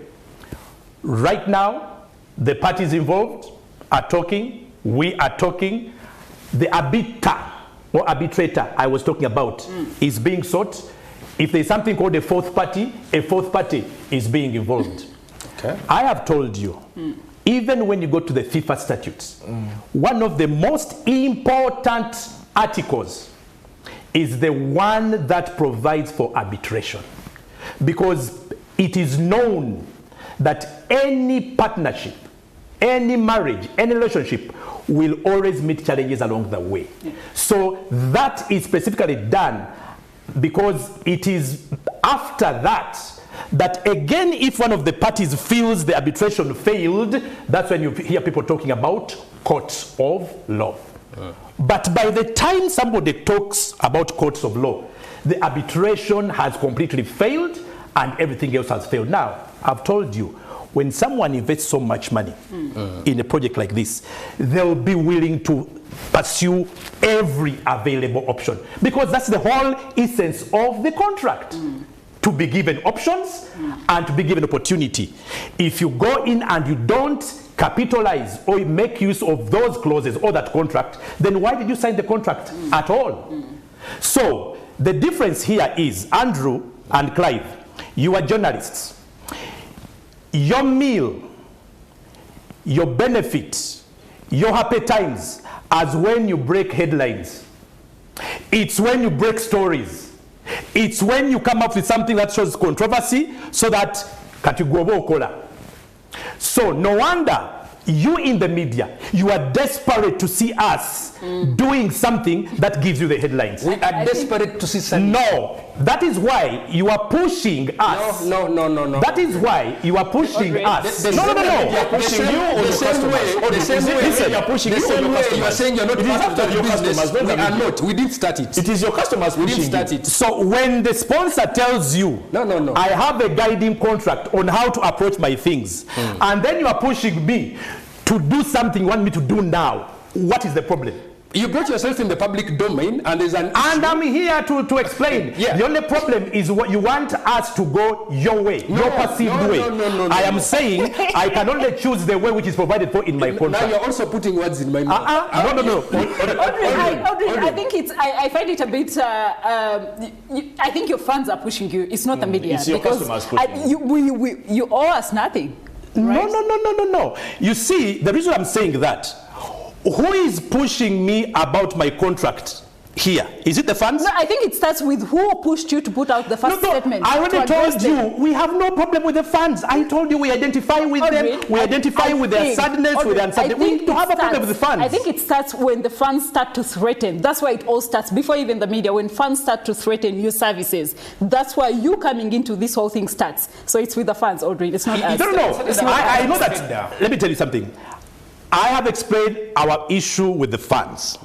Right now, the parties involved are talking, we are talking. The arbiter or arbitrator I was talking about is being sought. If there's something called a fourth party is being involved. Okay. I have told you, even when you go to the FIFA statutes, one of the most important articles is the one that provides for arbitration. Because it is known that any partnership, any marriage, any relationship will always meet challenges along the way. So that is specifically done because it is after that again, if one of the parties feels the arbitration failed, that's when you hear people talking about courts of law. But by the time somebody talks about courts of law, the arbitration has completely failed and everything else has failed. Now, I've told you, when someone invests so much money in a project like this, they'll be willing to pursue every available option, because that's the whole essence of the contract. To be given options and to be given opportunity. If you go in and you don't capitalize or make use of those clauses or that contract, then why did you sign the contract at all? So the difference here is, Andrew and Clive, you are journalists. Your meal, your benefit, your happy times, as when you break headlines. It's when you break stories. It's when you come up with something that shows controversy, so that katigobo okola. So no wonder you in the media, you are desperate to see us doing something that gives you the headlines. We are desperate to see something. No, that is why you are pushing us. No. That is why you are pushing us. No. They are pushing you or your customers. The same way Listen, you are pushing you or your customers. You are saying you're not It is part after of your the business. customers, not We are you. not. We didn't start it. It is your customers We didn't pushing start you. it. So when the sponsor tells you, No. I have a guiding contract on how to approach my things, and then you are pushing me to do something you want me to do now, what is the problem? You brought yourself in the public domain, and there's an And I'm here to explain. Yeah. The only problem is what you want us to go your way, your perceived way. No, I am saying I can only choose the way which is provided for in my Now contract. you're also putting words in my mouth. No. Audrey, I think it's. I find it a bit. I think your fans are pushing you. It's not the media. It's your because customers pushing you owe us nothing. Right? No. You see, the reason I'm saying that, who is pushing me about my contract here? Is it the fans? No, I think it starts with who pushed you to put out the first statement. I already told you, we have no problem with the fans. I told you we identify with them, we identify with their sadness, with their uncertainty. We don't have a problem with the fans. I think it starts when the fans start to threaten. That's why it all starts, before even the media, when fans start to threaten your services. That's why you coming into this whole thing starts. So it's with the fans, Audrey. It's not us. No. I know that. Let me tell you something. I have explained our issue with the fans.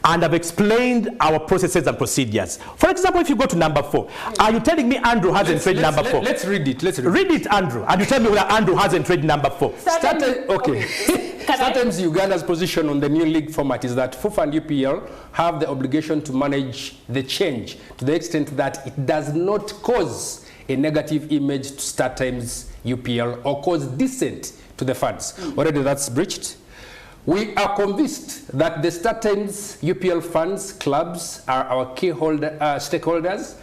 And I've explained our processes and procedures. For example, if you go to number 4, are you telling me Andrew hasn't read number 4? Let's read it. Read it, Andrew. And you tell me whether Andrew hasn't read number 4. Sometimes Uganda's position on the new league format is that FUFA and UPL have the obligation to manage the change to the extent that it does not cause a negative image to Start Times UPL or cause dissent to the fans. Already that's breached. We are convinced that the Start Times UPL fans clubs are our key stakeholders,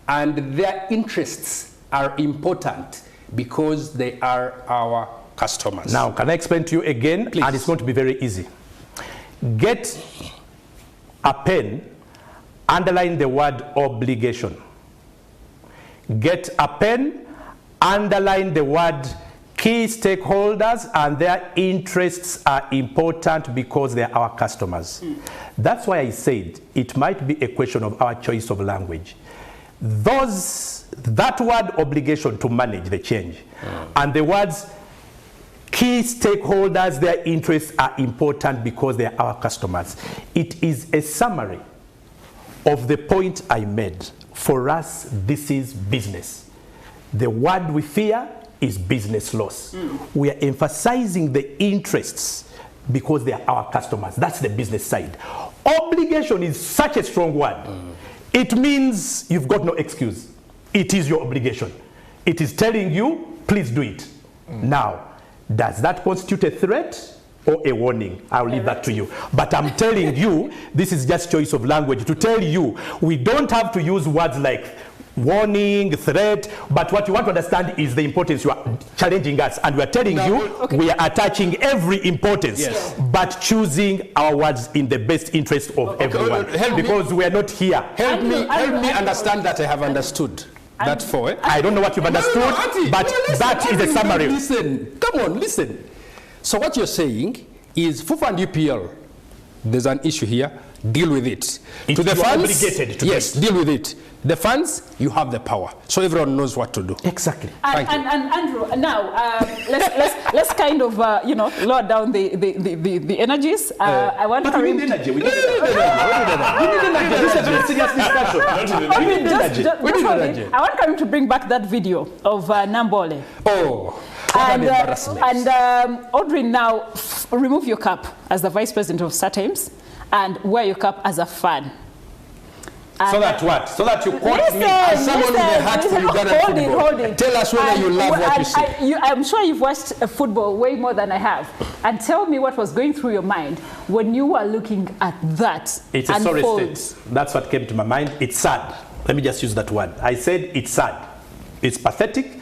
and their interests are important because they are our customers. Now, can I explain to you again? Please. And it's going to be very easy. Get a pen, underline the word obligation. Get a pen, underline the word key stakeholders, and their interests are important because they are our customers. That's why I said it might be a question of our choice of language. That word obligation to manage the change and the words key stakeholders, their interests are important because they are our customers. It is a summary of the point I made. For us, this is business. The word we fear is business loss. We are emphasizing the interests because they are our customers. That's the business side. Obligation is such a strong word. It means you've got no excuse. It is your obligation. It is telling you, please do it. Now, does that constitute a threat or a warning? I'll leave that to you. But I'm telling you, this is just choice of language to tell you we don't have to use words like warning, threat, but what you want to understand is the importance. You are challenging us, and we are telling we are attaching every importance, but choosing our words in the best interest of everyone, because we are not here. Help me understand that I have understood that for. I don't know what you've understood, but that is a summary. Listen, come on, listen. So what you're saying is FUFA and UPL, there's an issue here, deal with it. To the fans, obligated to yes, deal with it. The fans, you have the power, so everyone knows what to do. Exactly. And Andrew, now let's kind of lower down the energies. I want but we need energy. We need energy. This is a very serious discussion. We need energy. I want Karim to bring back that video of Nambole. Oh. And Audrey, now remove your cap as the Vice President of Start Times and wear your cap as a fan. So that what? So that you quote me as someone with a heart for Uganda football. Hold it. Tell us whether you love what you see. I'm sure you've watched football way more than I have. And tell me what was going through your mind when you were looking at that. It's a sorry state. That's what came to my mind. It's sad. Let me just use that word. I said it's sad. It's pathetic.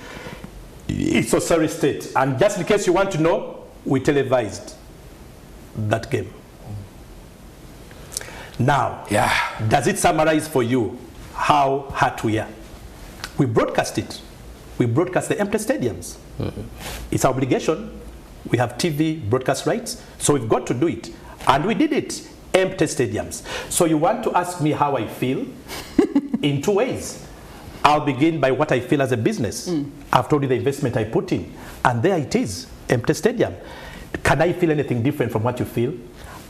It's a sorry state. And just in case you want to know, we televised that game. Now, does it summarize for you how hurt we are? We broadcast it. We broadcast the empty stadiums. It's our obligation. We have TV broadcast rights, so we've got to do it. And we did it. Empty stadiums. So you want to ask me how I feel? In two ways. I'll begin by what I feel as a business. I've told you the investment I put in. And there it is, empty stadium. Can I feel anything different from what you feel?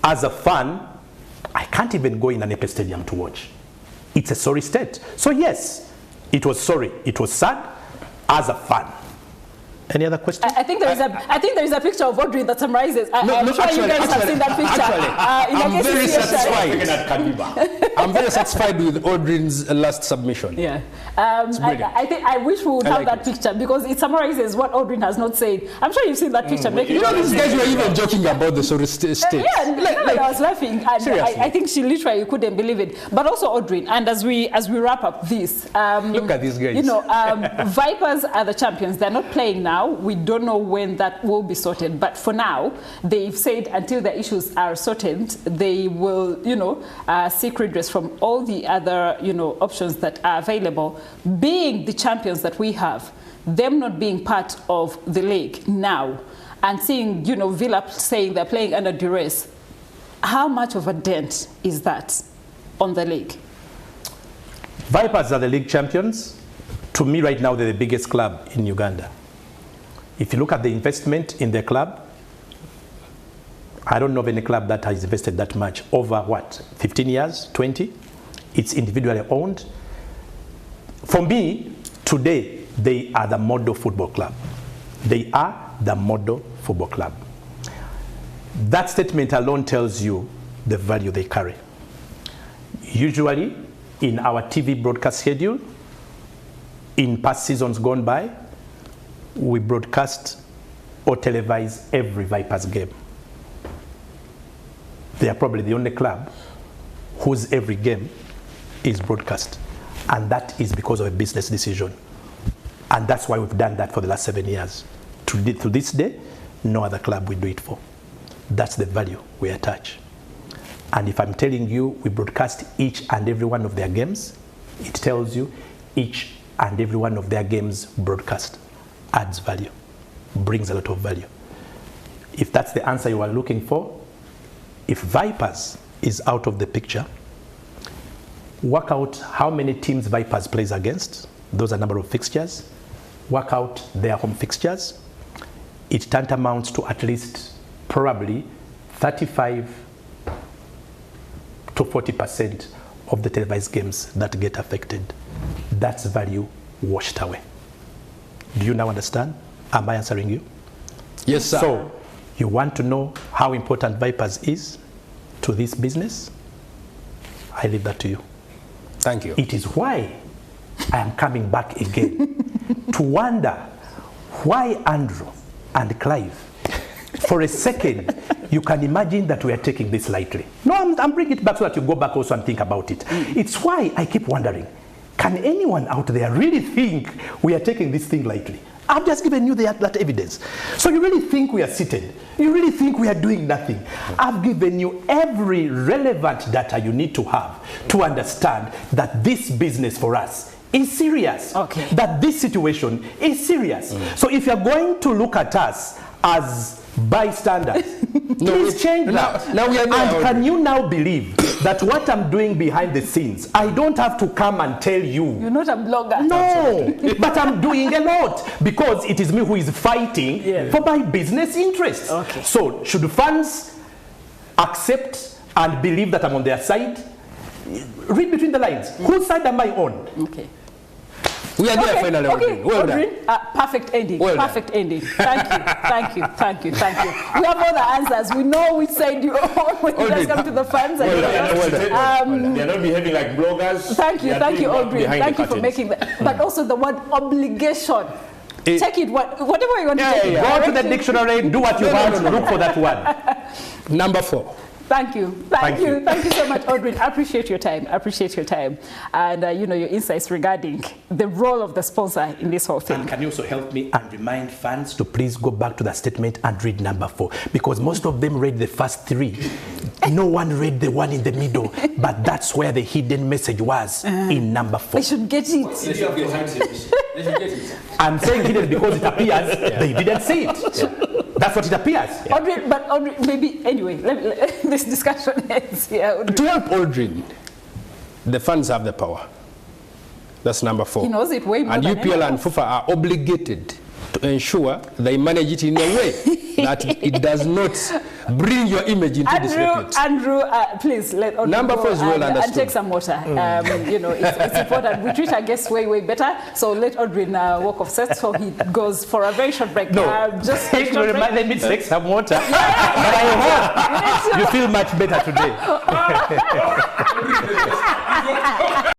As a fan, I can't even go in an empty stadium to watch. It's a sorry state. So yes, it was sorry. It was sad as a fan. Any other questions? I think there is a picture of Audrey that summarizes. I'm sure you guys have seen that picture. I'm very satisfied. I'm very satisfied with Audrey's last submission. Yeah. I wish we would have that picture because it summarizes what Audrey has not said. I'm sure you've seen that picture. You know, these guys were even joking about the sorry state. I was laughing. And I think she literally couldn't believe it. But also Audrey, and as we wrap up this, look at these guys. You know, Vipers are the champions. They're not playing now. now. We don't know when that will be sorted. But for now, they've said until the issues are sorted, they will, seek redress from all the other, options that are available. Being the champions that we have, them not being part of the league now, and seeing, Villa saying they're playing under duress, how much of a dent is that on the league? Vipers are the league champions. To me right now, they're the biggest club in Uganda. If you look at the investment in their club, I don't know of any club that has invested that much over what, 15 years, 20? It's individually owned. For me, today, they are the model football club. They are the model football club. That statement alone tells you the value they carry. Usually, in our TV broadcast schedule, in past seasons gone by, we broadcast or televise every Vipers game. They are probably the only club whose every game is broadcast. And that is because of a business decision. And that's why we've done that for the last 7 years. To this day, no other club will do it for. That's the value we attach. And if I'm telling you we broadcast each and every one of their games, it tells you each and every one of their games broadcast adds value, brings a lot of value. If that's the answer you are looking for, if Vipers is out of the picture, work out how many teams Vipers plays against. Those are number of fixtures. Work out their home fixtures. It tantamounts to at least probably 35 to 40% of the televised games that get affected. That's value washed away. Do you now understand? Am I answering you? Yes, sir. So, you want to know how important Vipers is to this business? I leave that to you. Thank you. It is why I am coming back again to wonder why Andrew and Clive, for a second, you can imagine that we are taking this lightly. No, I'm bringing it back so that you go back also and think about it. It's why I keep wondering, can anyone out there really think we are taking this thing lightly? I've just given you that evidence. So you really think we are seated? You really think we are doing nothing? I've given you every relevant data you need to have to understand that this business for us is serious. Okay. That this situation is serious. So if you're going to look at us as bystanders, please change that. Now we are and can you now believe that what I'm doing behind the scenes, I don't have to come and tell you. You're not a blogger. No, but I'm doing a lot because it is me who is fighting for my business interests. Okay. So should fans accept and believe that I'm on their side? Read between the lines. Whose side am I on? Okay. We are there finally. Okay. Well done. Perfect ending. Well perfect ending. Thank you. We have all the answers. We know which side you on when you guys come to the fans. They're not behaving like bloggers. Thank you, Audrey. Thank you for making that. But also the word obligation. Check it. Whatever you want to take it. Go to the dictionary. Do what you want. Look for that word. Number 4. Thank you so much, Audrey. I appreciate your time. And your insights regarding the role of the sponsor in this whole thing. And can you also help me and remind fans to please go back to the statement and read number 4, because most of them read the first 3. No one read the one in the middle, but that's where the hidden message was in number 4. They should get it. I'm saying hidden because it appears they didn't see it. That's what it appears. Audrey, maybe anyway. This discussion ends here. To help Audrey, the fans have the power. That's number 4. He knows it way more and than UPL and FIFA are obligated to ensure they manage it in a way that it does not bring your image into disrepute. Andrew, please let Audrey number 4 is well understood. And take some water. It's important. We treat our guests way better. So let Audrey walk off set so he goes for a very short break. No, just take me to take some water. But I hope you feel much better today.